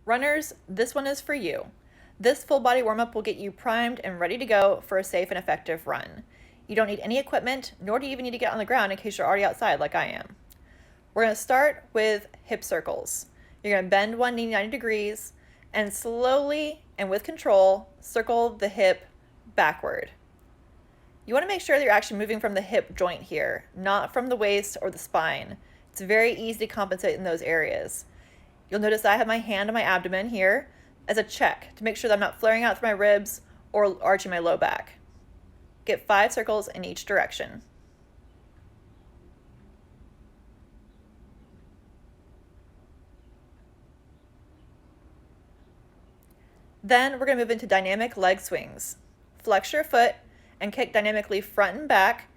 Runners, this one is for you. This full body warm-up will get you primed and ready to go for a safe and effective run. You don't need any equipment, nor do you even need to get on the ground in case you're already outside like I am. We're going to start with hip circles. You're going to bend one knee 90 degrees and slowly and with control circle the hip backward. You want to make sure that you're actually moving from the hip joint here, not from the waist or the spine. It's very easy to compensate in those areas. You'll notice that I have my hand on my abdomen here as a check to make sure that I'm not flaring out through my ribs or arching my low back. Get 5 circles in each direction. Then we're going to move into dynamic leg swings. Flex your foot and kick dynamically front and back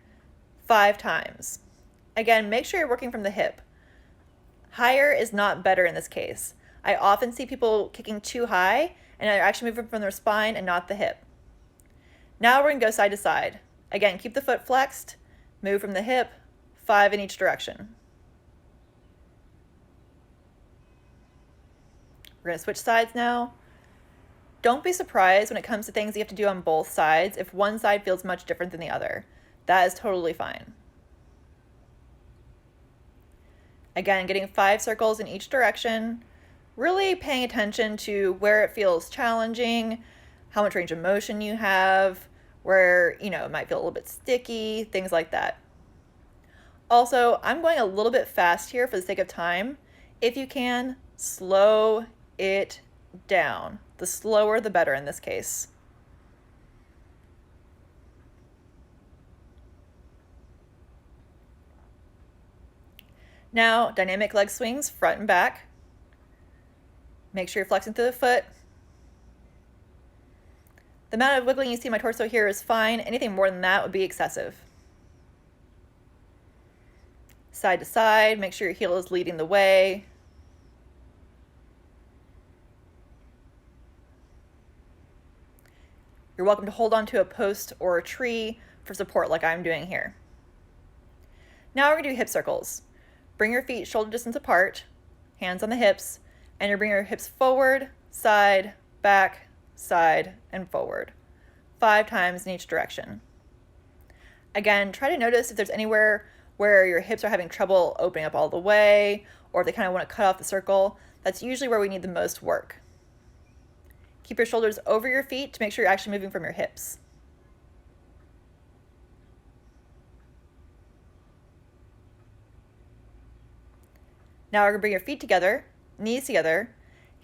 5 times. Again, make sure you're working from the hip. Higher is not better in this case. I often see people kicking too high and they're actually moving from their spine and not the hip. Now we're going to go side to side. Again, keep the foot flexed, move from the hip, 5 in each direction. We're going to switch sides now. Don't be surprised when it comes to things you have to do on both sides if one side feels much different than the other. That is totally fine. Again, getting 5 circles in each direction, really paying attention to where it feels challenging, how much range of motion you have, where, it might feel a little bit sticky, things like that. Also, I'm going a little bit fast here for the sake of time. If you can, slow it down. The slower, the better in this case. Now, dynamic leg swings, front and back. Make sure you're flexing through the foot. The amount of wiggling you see in my torso here is fine. Anything more than that would be excessive. Side to side, make sure your heel is leading the way. You're welcome to hold on to a post or a tree for support like I'm doing here. Now we're going to do hip circles. Bring your feet shoulder distance apart, hands on the hips, and you're bringing your hips forward, side, back, side, and forward. 5 times in each direction. Again, try to notice if there's anywhere where your hips are having trouble opening up all the way, or if they kind of want to cut off the circle. That's usually where we need the most work. Keep your shoulders over your feet to make sure you're actually moving from your hips. Now we're going to bring your feet together, knees together,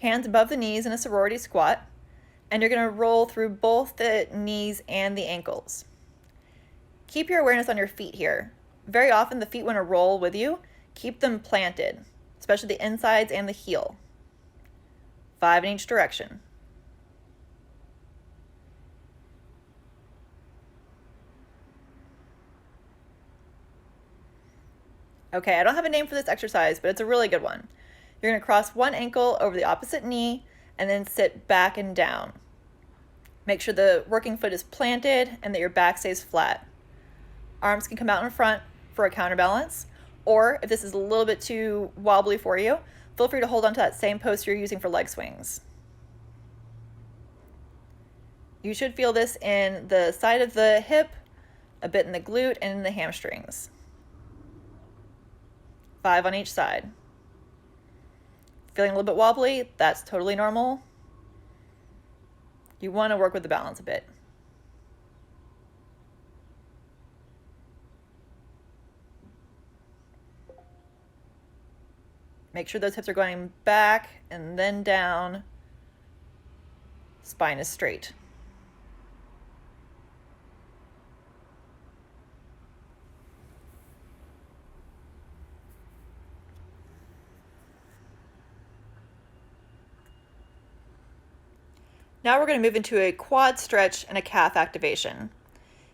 hands above the knees in a sorority squat, and you're going to roll through both the knees and the ankles. Keep your awareness on your feet here. Very often the feet want to roll with you. Keep them planted, especially the insides and the heel. 5 in each direction. Okay, I don't have a name for this exercise, but it's a really good one. You're going to cross one ankle over the opposite knee and then sit back and down. Make sure the working foot is planted and that your back stays flat. Arms can come out in front for a counterbalance, or if this is a little bit too wobbly for you, feel free to hold on to that same post you're using for leg swings. You should feel this in the side of the hip, a bit in the glute, and in the hamstrings. 5 on each side. Feeling a little bit wobbly? That's totally normal. You want to work with the balance a bit. Make sure those hips are going back and then down. Spine is straight. Now we're going to move into a quad stretch and a calf activation.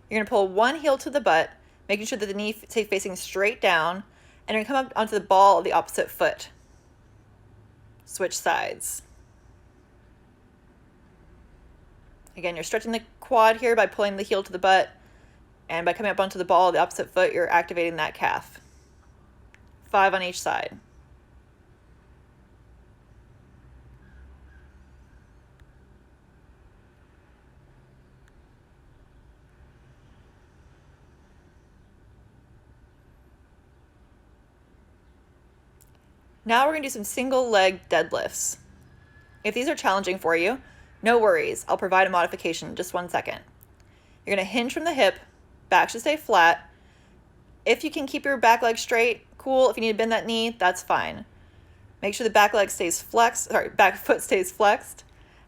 You're going to pull one heel to the butt, making sure that the knee stays facing straight down, and you're going to come up onto the ball of the opposite foot. Switch sides. Again, you're stretching the quad here by pulling the heel to the butt, and by coming up onto the ball of the opposite foot, you're activating that calf. 5 on each side. Now we're going to do some single leg deadlifts. If these are challenging for you, no worries. I'll provide a modification in just 1 second. You're going to hinge from the hip, back should stay flat. If you can keep your back leg straight, cool. If you need to bend that knee, that's fine. Make sure the back leg stays flexed, back foot stays flexed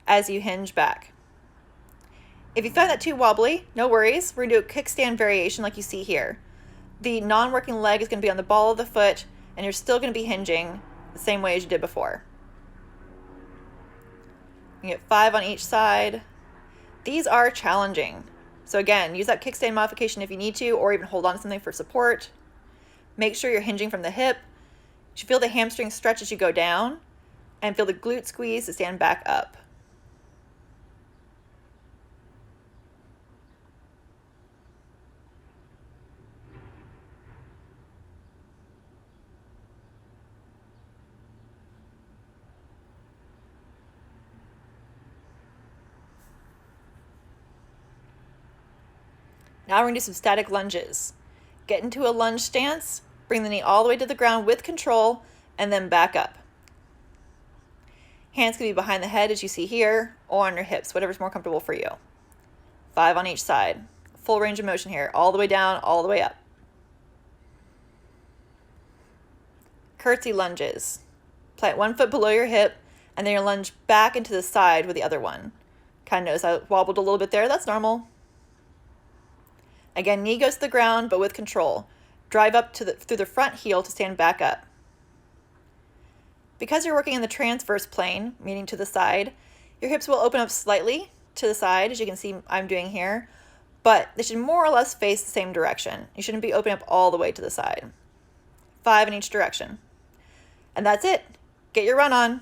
as you hinge back. If you find that too wobbly, no worries. We're going to do a kickstand variation like you see here. The non-working leg is going to be on the ball of the foot, and you're still going to be hinging the same way as you did before. You get 5 on each side. These are challenging. So again, use that kickstand modification if you need to, or even hold on to something for support. Make sure you're hinging from the hip. You should feel the hamstring stretch as you go down, and feel the glute squeeze to stand back up. Now we're going to do some static lunges. Get into a lunge stance, bring the knee all the way to the ground with control, and then back up. Hands can be behind the head as you see here, or on your hips, whatever's more comfortable for you. 5 on each side. Full range of motion here, all the way down, all the way up. Curtsy lunges. Plant 1 foot below your hip, and then you lunge back into the side with the other one. Kind of notice I wobbled a little bit there, that's normal. Again, knee goes to the ground, but with control. Drive up through the front heel to stand back up. Because you're working in the transverse plane, meaning to the side, your hips will open up slightly to the side, as you can see I'm doing here, but they should more or less face the same direction. You shouldn't be opening up all the way to the side. 5 in each direction. And that's it. Get your run on.